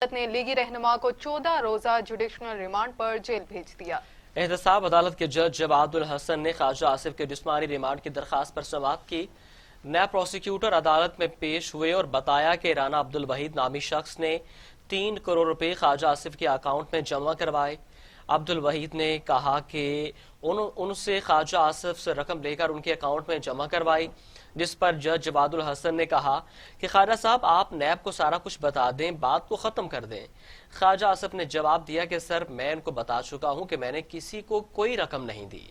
अदालत ने लीगी रहनुमा को 14 रोजा जुडिशनल रिमांड पर जेल भेज दिया। एहतसाब अदालत के जज जवादुल हसन ने ख्वाजा आसिफ के जिस्मानी रिमांड की दरखास्त पर समाअत की। नैब प्रोसिक्यूटर अदालत में पेश हुए और बताया कि राना अब्दुल वहीद नामी शख्स ने 3 करोड़ रुपए ख्वाजा आसिफ के अकाउंट में जमा करवाए। अब्दुल वहीद ने कहा कि उनसे ख्वाजा आसिफ से रकम लेकर उनके अकाउंट में जमा करवाई, जिस पर जज जवादुल हसन ने कहा कि ख्वाजा साहब आप नैब को सारा कुछ बता दें, बात को खत्म कर दें। ख्वाजा आसिफ ने जवाब दिया कि सर मैं इनको बता चुका हूं कि मैंने किसी को कोई रकम नहीं दी।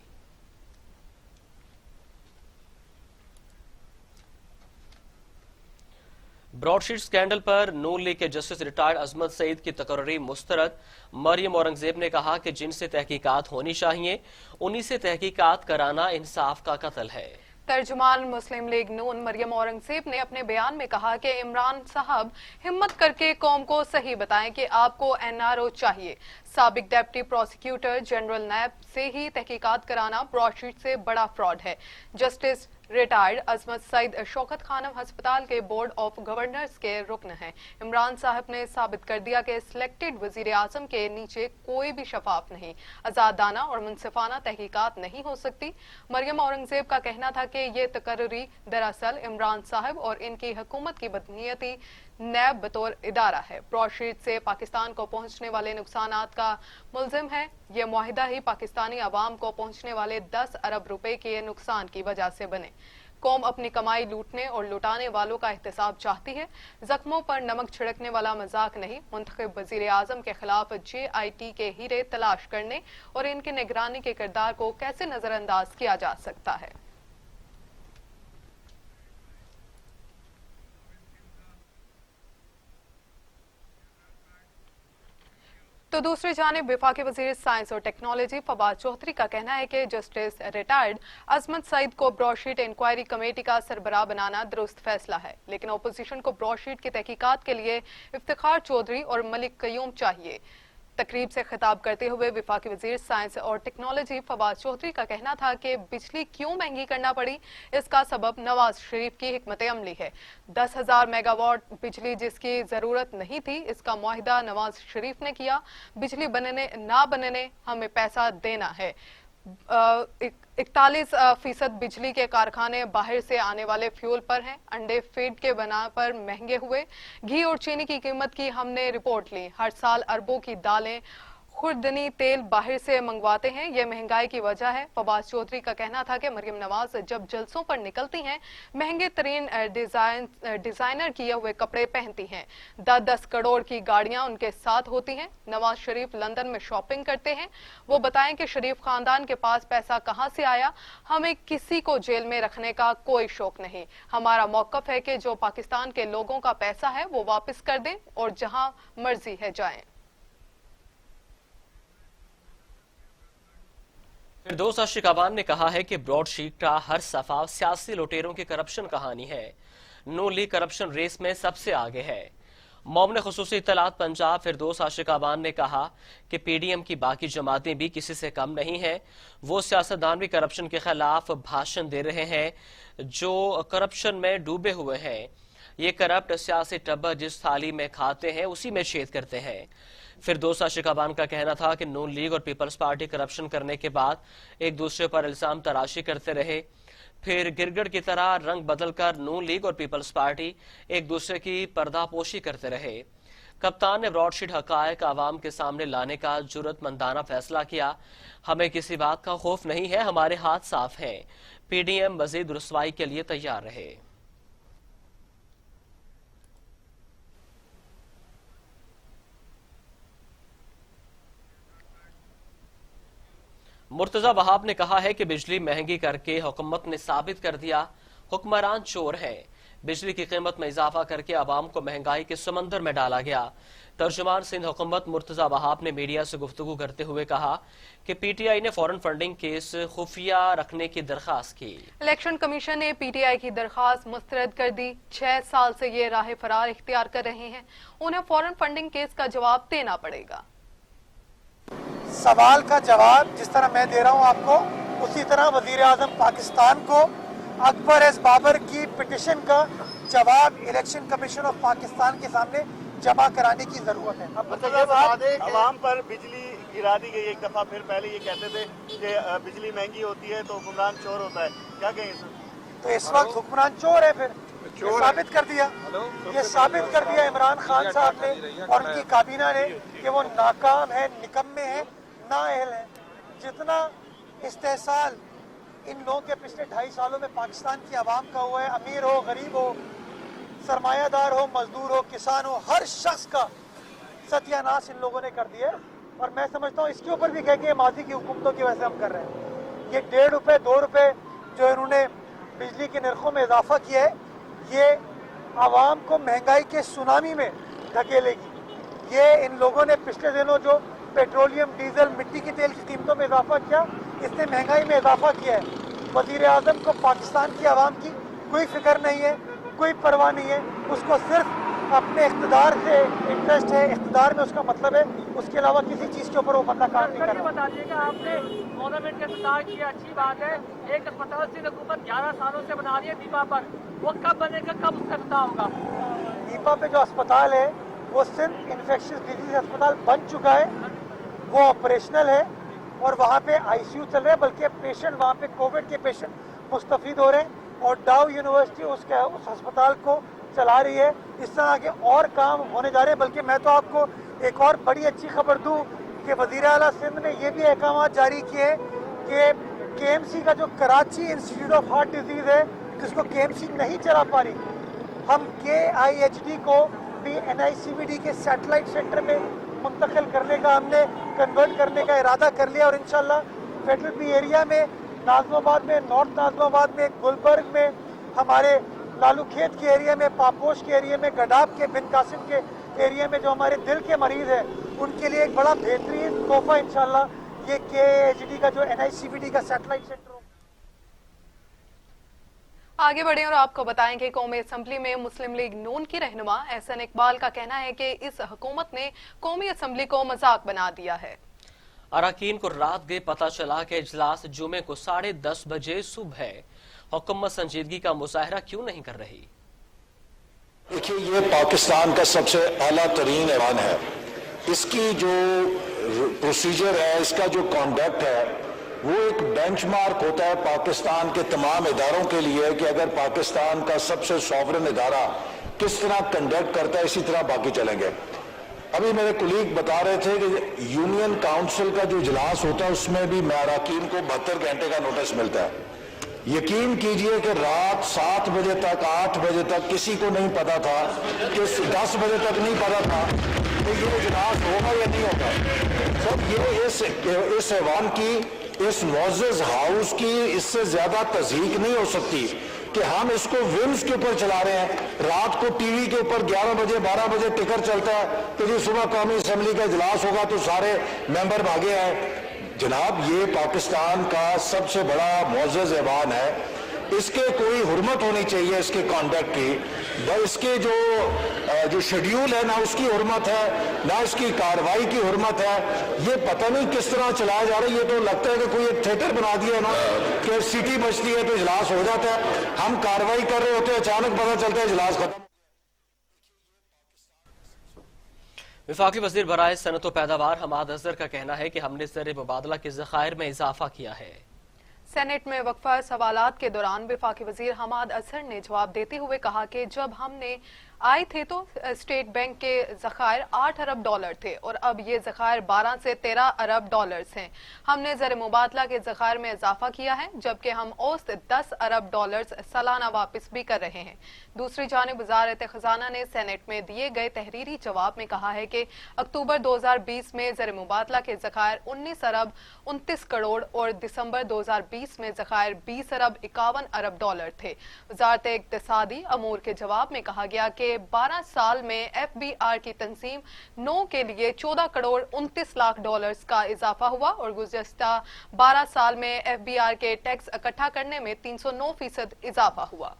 ब्रॉडशीट स्कैंडल पर नून लीग के जस्टिस रिटायर्ड अजमत सईद की तकर्री मुस्तरद। मरियम औरंगजेब ने कहा कि जिनसे तहकीकात होनी चाहिए उन्हीं से तहकीकात कराना इंसाफ का कत्ल है। तर्जुमान मुस्लिम लीग नून मरियम औरंगजेब ने अपने बयान में कहा कि इमरान साहब हिम्मत करके कौम को सही बताएं कि आपको एनआरओ चाहिए। साबिक डिप्टी प्रोसिक्यूटर जनरल नैब से ही तहकीकात कराना ब्रॉडशीट से बड़ा फ्रॉड है। जस्टिस रिटायर्ड अजमत सईद शौकत खानम अस्पताल के बोर्ड ऑफ गवर्नर्स के रुकन हैं। इमरान साहब ने साबित कर दिया कि सिलेक्टेड वजीर आजम के नीचे कोई भी शफाफ नहीं, आजादाना और मुनसिफाना तहकीकात नहीं हो सकती। मरियम औरंगजेब का कहना था कि ये तकर्री दरअसल इमरान साहब और इनकी हुकूमत की बदनीयती नैब बतौर इदारा है ब्रॉडशीट से पाकिस्तान को पहुंचने वाले नुकसानात का मुल्जिम है। ये मुआहिदा ही पाकिस्तानी अवाम को पहुंचने वाले 10 अरब रुपए के नुकसान की वजह से बने। कौम अपनी कमाई लूटने और लुटाने वालों का एहतसाब चाहती है, जख्मों पर नमक छिड़कने वाला मजाक नहीं। मुंतखब वजीर आजम के खिलाफ JIT के हीरे तलाश करने और इनकी निगरानी के किरदार को कैसे नजरअंदाज किया जा सकता है। तो दूसरी जानिब वफाकी वजीर साइंस और टेक्नोलॉजी फवाद चौधरी का कहना है कि जस्टिस रिटायर्ड अजमत सईद को ब्रॉडशीट इंक्वायरी कमेटी का सरबराह बनाना दुरुस्त फैसला है, लेकिन अपोजिशन को ब्रॉडशीट की तहकीकात के लिए इफ्तिखार चौधरी और मलिक कयूम चाहिए। तकरीब से खिताब करते हुए वफाकी वजीर साइंस और टेक्नोलॉजी फवाद चौधरी का कहना था कि बिजली क्यों महंगी करना पड़ी, इसका सबब नवाज शरीफ की हिकमत अमली है। 10,000 मेगावाट बिजली जिसकी जरूरत नहीं थी, इसका मुआहिदा नवाज शरीफ ने किया। बिजली बनने ना बनने हमें पैसा देना है। 41% बिजली के कारखाने बाहर से आने वाले फ्यूल पर हैं। अंडे फीड के बना पर महंगे हुए। घी और चीनी की कीमत की हमने रिपोर्ट ली। हर साल अरबों की दालें, खुर्दनी तेल बाहर से मंगवाते हैं, यह महंगाई की वजह है। फवाद चौधरी का कहना था कि मरियम नवाज जब जलसों पर निकलती हैं महंगे तरीन डिजाइनर किए हुए कपड़े पहनती हैं। 10-10 करोड़ की गाड़ियां उनके साथ होती हैं। नवाज शरीफ लंदन में शॉपिंग करते हैं। वो बताएं कि शरीफ खानदान के पास पैसा कहां से आया। हमें किसी को जेल में रखने का कोई शौक नहीं। हमारा मौकफ है कि जो पाकिस्तान के लोगों का पैसा है वो वापस कर दें और जहां मर्जी है जाएं। फिरदौस आशिकाबान ने कहा है कि ब्रॉडशीट का हर सफा सियासी लुटेरों की करप्शन कहानी है। नून लीग करप्शन रेस में सबसे आगे है। मौमन खुसूसी इत्तलात पंजाब फिरदौस आशिकाबान ने कहा कि PDM की बाकी जमातें भी किसी से कम नहीं है। वो सियासतदान भी करप्शन के खिलाफ भाषण दे रहे हैं जो करप्शन में डूबे हुए हैं। ये करप्ट सियासी टब्बर जिस थाली में खाते हैं उसी में छेद करते हैं। फिरदौस आशिकाबान का कहना था कि नून लीग और पीपल्स पार्टी करप्शन करने के बाद एक दूसरे पर इल्जाम तराशी करते रहे, फिर गिरगिट की तरह रंग बदलकर नून लीग और पीपल्स पार्टी एक दूसरे की पर्दापोशी करते रहे। कप्तान ने ब्रॉडशीट हकायक आवाम के सामने लाने का जुर्रतमंदाना फैसला किया। हमें किसी बात का खौफ नहीं है, हमारे हाथ साफ हैं। PDM मजीद रुसवाई के लिए तैयार रहे। मुर्तजा वहाब ने कहा है कि बिजली महंगी करके हुकूमत ने साबित कर दिया हुक्मरान चोर हैं। बिजली की कीमत में इजाफा करके आवाम को महंगाई के समंदर में डाला गया। तर्जुमान सिंध हुकूमत मुर्तजा वहाब ने मीडिया से गुफ्तगू करते हुए कहा कि PTI ने फॉरेन फंडिंग केस खुफिया रखने की दरखास्त की। इलेक्शन कमीशन ने PTI की दरखास्त मुस्तरद कर दी। 6 साल से ये राह फरार इख्तियार कर रहे हैं, उन्हें फॉरेन फंडिंग केस का जवाब देना पड़ेगा। सवाल का जवाब जिस तरह मैं दे रहा हूं आपको, उसी तरह वजीर आजम पाकिस्तान को अकबर एस बाबर की पिटिशन का जवाब इलेक्शन कमीशन ऑफ पाकिस्तान के सामने जमा कराने की ज़रूरत है। अब मतलब ये बता दें आवाम पर बिजली गिरा दी गई एक दफ़ा, फिर पहले ये कहते थे कि बिजली महंगी होती है तो हुक्मरान चोर होता है, क्या कहें सर? तो इस वक्त हुक्मरान चोर है, फिर ये साबित कर दिया, ये साबित कर दिया इमरान खान साहब ने और उनकी काबीना ने कि वो नाकाम है, निकम्मे हैं, नाअहल हैं। जितना इस्तेहसाल इन लोगों के पिछले 2.5 सालों में पाकिस्तान की आवाम का हुआ है, अमीर हो, गरीब हो, सरमायादार हो, मजदूर हो, किसान हो, हर शख्स का सत्यानाश इन लोगों ने कर दिया। और मैं समझता हूँ इसके ऊपर भी कह के माजी की हुकूमतों की वजह से हम कर रहे हैं। ये 1.5 रुपये 2 रुपये जो इन्होंने बिजली के नरखों में इजाफा किया है, ये आवाम को महंगाई के सुनामी में धकेलेगी। ये इन लोगों ने पिछले दिनों जो पेट्रोलियम, डीजल, मिट्टी के तेल की कीमतों में इजाफा किया, इसने महंगाई में इजाफा किया है। वज़ीर आज़म को पाकिस्तान की आवाम की कोई फिक्र नहीं है, कोई परवाह नहीं है, उसको सिर्फ अपने इक़्तिदार से इंटरेस्ट है, इक़्तिदार में उसका मतलब है, उसके अलावा किसी चीज़ के ऊपर वो पता काम नहीं कर रहा। बता दीजिएगा, आपने गवर्नमेंट के इस्तेमाल किया, अच्छी बात है। एक अस्पताल से हुकूमत 11 सालों से बना रही है दीपा पर, वो कब बनेगा, कब उसका इफ्तिताह होगा? दीपा पे जो अस्पताल है वो सिर्फ इन्फेक्शियस डिजीज अस्पताल बन चुका है, वो ऑपरेशनल है और वहाँ पे आईसीयू चल रहा है, बल्कि पेशेंट वहाँ पे कोविड के पेशेंट मुस्तफीद हो रहे हैं और डाउ यूनिवर्सिटी उस अस्पताल को चला रही है। इस तरह के और काम होने जा रहे हैं। बल्कि मैं तो आपको एक और बड़ी अच्छी खबर दूं कि वज़ीर आला सिंध ने ये भी अहकाम जारी किए कि केएमसी का जो Karachi institute of heart disease है, जिसको केएमसी नहीं चला पा रही, हम KIHD को भी NICVD के सैटेलाइट सेंटर में मुंतकिल करने का, हमने कन्वर्ट करने का इरादा कर लिया और इंशाल्लाह फेडरल बी एरिया में, नाज़िमाबाद में, नॉर्थ नाज़िमाबाद में, गुलबर्ग में, हमारे लालू खेत के एरिया में, पापोश के एरिया में, गडाब के, बिन कासिम के एरिया में जो हमारे दिल के मरीज़ हैं, उनके लिए एक बड़ा बेहतरीन तोहफा इंशाल्लाह ये KIHD का जो NICVD का सैटेलाइट सेंटर हो। आगे बढ़े और आपको बताएं कि कौमी असम्बली में मुस्लिम लीग नून की रहनुमा एहसन इकबाल का कहना है कि इस हुकूमत ने कौमी असम्बली को मजाक बना दिया है। अरकान को रात गए पता चला कि इजलास जुमे को 10:30 बजे सुबह है। हुकूमत संजीदगी का मुजाहरा क्यों नहीं कर रही? देखिए, ये पाकिस्तान का सबसे आला तरीन ऐवान है। इसकी जो प्रोसीजर है, इसका जो कॉन्डक्ट है, वो एक बेंचमार्क होता है पाकिस्तान के तमाम इदारों के लिए कि अगर पाकिस्तान का सबसे सॉवरन इदारा किस तरह कंडक्ट करता है, इसी तरह बाकी चलेंगे। अभी मेरे कुलीग बता रहे थे कि यूनियन काउंसिल का जो इजलास होता है उसमें भी अरकान को 72 घंटे का नोटिस मिलता है। यकीन कीजिए कि रात 7 बजे तक, 8 बजे तक किसी को नहीं पता था, कि 10 बजे तक नहीं पता था कि ये इजलास होगा या नहीं होगा। सब ये इस ऐवान की, इस मुअज़्ज़ज़ हाउस की इससे ज्यादा तज़हीक नहीं हो सकती कि हम इसको विम्स के ऊपर चला रहे हैं। रात को टीवी के ऊपर 11 बजे 12 बजे टिकर चलता है कि जी सुबह कौमी असम्बली का इजलास होगा तो सारे मेंबर भागे हैं। जनाब, ये पाकिस्तान का सबसे बड़ा मुअज़्ज़ज़ ऐवान है, इसके कोई हुर्मत होनी चाहिए इसके कॉन्डक्ट की। इसके जो शेड्यूल है, ना उसकी हुर्मत है, ना इसकी कार्रवाई की हुर्मत है। ये पता नहीं किस तरह चलाया जा रहा है। ये तो लगता है कि कोई एक थिएटर बना दिया ना, कि सीटी बजती है तो इजलास हो जाता है, हम कार्रवाई कर रहे होते हैं, अचानक पता चलता है इजलास खत्म। वफाकी वजीर बराए सनत व पैदावार हमाद अजहर का कहना है कि हमने ज़र मुबादला के ज़खायर में इजाफा किया है। सेनेट में वक्फा सवालात के दौरान वफाकी वजीर हमाद अजहर ने जवाब देते हुए कहा कि जब हमने आए थे तो स्टेट बैंक के ज़खायर 8 अरब डॉलर थे और अब ये ज़खायर 12 से 13 अरब डॉलर्स हैं। हमने ज़र मुबादला के ज़खायर में इजाफा किया है, जबकि हम औसत 10 अरब डॉलर्स सालाना वापस भी कर रहे हैं। दूसरी जानिब वज़ारत ख़जाना ने सेनेट में दिए गए तहरीरी जवाब में कहा है कि अक्टूबर 2020 में ज़र मुबादला के ज़खायर 19 अरब 29 करोड़ और दिसंबर 2020 में ज़खायर 20 अरब 51 अरब डॉलर थे। वज़ारत इक़्तिसादी अमूर के जवाब में कहा गया कि 12 साल में FBR की तंजीम 9 के लिए 14 करोड़ 29 लाख डॉलर्स का इजाफा हुआ और गुज़श्ता 12 साल में FBR के टैक्स इकट्ठा करने में 309% इजाफा हुआ।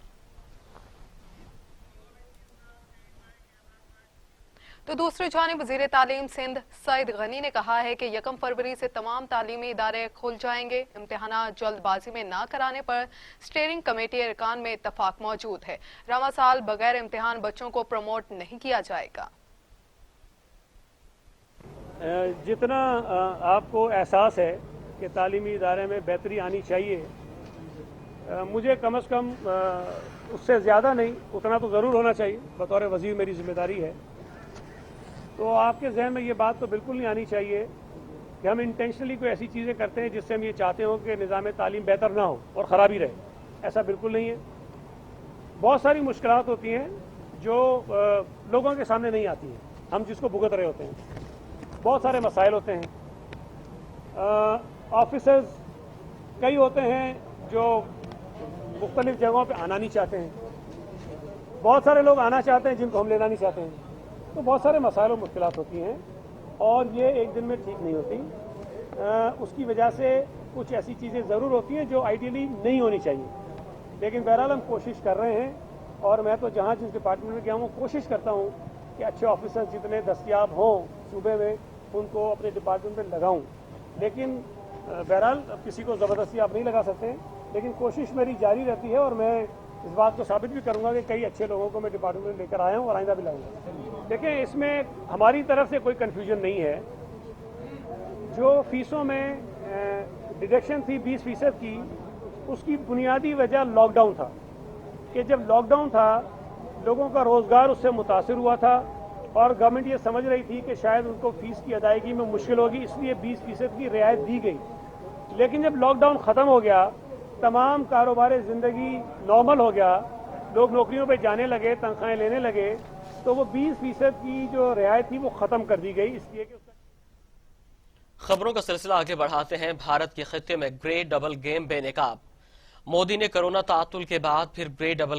तो दूसरी जानिब वज़ीर तालीम सिंध सईद गनी ने कहा है कि 1 फरवरी से तमाम तालीमी इदारे खुल जाएंगे। इम्तिहानात जल्दबाजी में ना कराने पर स्टीयरिंग कमेटी अरकान में इत्तफाक मौजूद है। रवा साल बगैर इम्तिहान बच्चों को प्रमोट नहीं किया जाएगा। जितना आपको एहसास है कि तालीमी इदारे में बेहतरी आनी चाहिए, मुझे कम से कम उससे ज़्यादा नहीं, उतना तो ज़रूर होना चाहिए। बतौर वज़ीर मेरी ज़िम्मेदारी है। तो आपके जहन में ये बात तो बिल्कुल नहीं आनी चाहिए कि हम इंटेंशनली कोई ऐसी चीज़ें करते हैं जिससे हम ये चाहते हो कि निज़ाम तालीम बेहतर ना हो और ख़राबी रहे। ऐसा बिल्कुल नहीं है। बहुत सारी मुश्किलात होती हैं जो लोगों के सामने नहीं आती हैं, हम जिसको भुगत रहे होते हैं। बहुत सारे मसाइल होते हैं। ऑफिसर्स कई होते हैं जो मुख्तलिफ जगहों पे आना नहीं चाहते हैं, बहुत सारे लोग आना चाहते हैं जिनको हम लेना नहीं चाहते हैं। तो बहुत सारे मसाइल और मुश्किलात होती हैं और ये एक दिन में ठीक नहीं होती। उसकी वजह से कुछ ऐसी चीज़ें ज़रूर होती हैं जो आइडियली नहीं होनी चाहिए, लेकिन बहरहाल हम कोशिश कर रहे हैं। और मैं तो जहाँ जिस डिपार्टमेंट में गया हूँ कोशिश करता हूँ कि अच्छे ऑफिसर्स जितने दस्तयाब हों सूबे में उनको अपने डिपार्टमेंट में लगाऊँ। लेकिन बहरहाल अब किसी को ज़बरदस्ती आप नहीं लगा सकते, लेकिन कोशिश मेरी जारी रहती है और मैं इस बात को साबित भी करूँगा कि कई अच्छे लोगों को मैं डिपार्टमेंट में लेकर आया हूँ और आइंदा भी लाऊंगा। देखिए, इसमें हमारी तरफ से कोई कन्फ्यूजन नहीं है। जो फीसों में डिडक्शन थी 20% की, उसकी बुनियादी वजह लॉकडाउन था कि जब लॉकडाउन था लोगों का रोज़गार उससे मुतासिर हुआ था और गवर्नमेंट ये समझ रही थी कि शायद उनको फीस की अदायगी में मुश्किल होगी, इसलिए 20% की रियायत दी गई। लेकिन जब लॉकडाउन ख़त्म हो गया, तमाम कारोबार ज़िंदगी नॉर्मल हो गया, लोग नौकरियों पे जाने लगे, तनख्वाहें लेने लगे, तो वो 20% की जो रियायत थी वो ख़त्म कर दी गई। इसलिए कि खबरों का सिलसिला आगे बढ़ाते हैं। भारत के खित्ते में ग्रेट डबल गेम बेनकाब। मोदी ने कोरोना तातुल के बाद फिर ग्रेट डबल